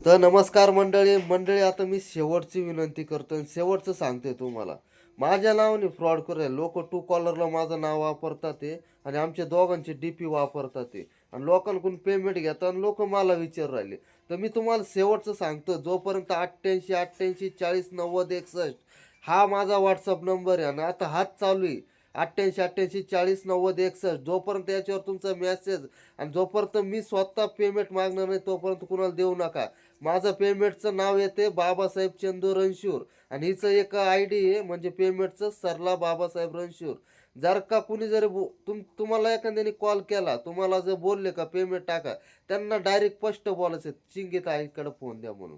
तर नमस्कार मंडळी मंडळी, आता मी शेवटची विनंती करतो आणि शेवटचं सांगते तुम्हाला. माझ्या नावाने फ्रॉड करेल लोक. टू कॉलरला माझं नाव वापरतात ते आणि आमच्या दोघांचे DP वापरतात ते आणि लोकांकडून पेमेंट घेतात आणि लोक मला विचार राहिले. तर मी तुम्हाला शेवटचं सांगतो, जोपर्यंत 88 88 40 90 61 हा माझा व्हॉट्सअप नंबर आहे आणि आता हाच चालू आहे. 88 88 40 90 61 जोपर्यंत याच्यावर तुमचा मेसेज आणि जोपर्यंत मी स्वतः पेमेंट मागणार नाही तोपर्यंत कुणाला देऊ नका. माझं पेमेंटचं नाव येते बाबासाहेब चंदू रणशूर आणि हिचं एक ID आहे म्हणजे पेमेंटचं सरला बाबासाहेब रणशूर. जर का कुणी जरी तुम्हाला एखाद्याने कॉल केला, तुम्हाला जर बोलले का पेमेंट टाका, त्यांना डायरेक्ट स्पष्ट बोलायचं चिंगित आईकडे फोन द्या म्हणून.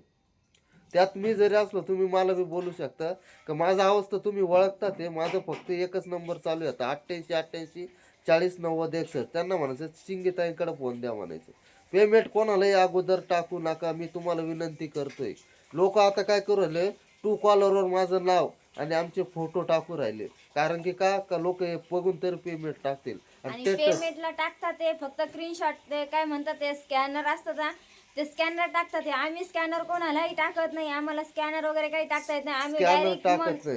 त्यात मी जरी असलो तुम्ही मला बी बोलू शकता का माझा अवस्था तुम्ही ओळखता. ते माझं फक्त एकच नंबर चालू आहे आता 88 88 40 90 61. त्यांना म्हणायचं चिंगिताईंकडे फोन द्या म्हणायचं. पेमेंट कोणालाही अगोदर टाकू नका, मी तुम्हाला विनंती करतोय. लोक आता काय करू राहिले, टू कॉलरवर माझं नाव आणि आमचे फोटो टाकू राहिले. कारण की का लोक हे बघून तरी पेमेंट टाकतील. आणि पेमेंटला टाकतात ते फक्त स्क्रीनशॉट, ते काय म्हणतात ते स्कॅनर असतात ना, ते स्कॅनर टाकतात ते. आम्ही स्कॅनर कोणालाही टाकत नाही, आम्हाला स्कॅनर वगैरे काही टाकता येत नाही.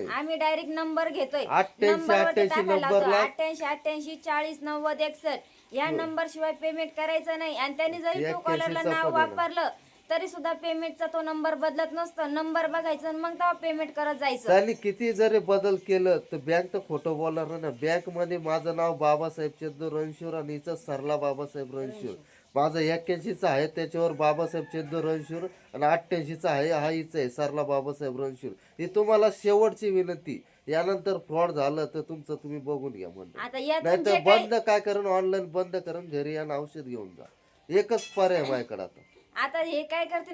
आम्ही डायरेक्ट नंबर घेतोय. 88 नंबरला 88 88 40 90 61 या नंबर शिवाय पेमेंट करायचं नाही. आणि त्यांनी जरी ट्रू कॉलरला नाव वापरलं तरी सुद्धा पेमेंटचा तो नंबर बदलत नसतो. नंबर बघायचा आणि मग तेव्हा पेमेंट करत जायचं. त्यांनी किती जरी बदल केलं तर बँक तर खोटं बोलणार नाही ना. बँक मध्ये माझं नाव बाबासाहेब चंदू रणशूर आणि हिचं सरला बाबासाहेब रणशूर. माझं 81चं आहे त्याच्यावर बाबासाहेब चंदू रणशूर आणि 88चं आहे हा हिचं आहे सरला बाबासाहेब रणशूर. ही तुम्हाला शेवटची विनंती. यानंतर फ्रॉड झालं तर तुमचं तुम्ही बघून घ्या म्हणलं. आता नाही तर बंद काय करून ऑनलाईन बंद करून घरी या औषध घेऊन जा. एकच पर्याय माझ्याकडे आता. आता हे काय करते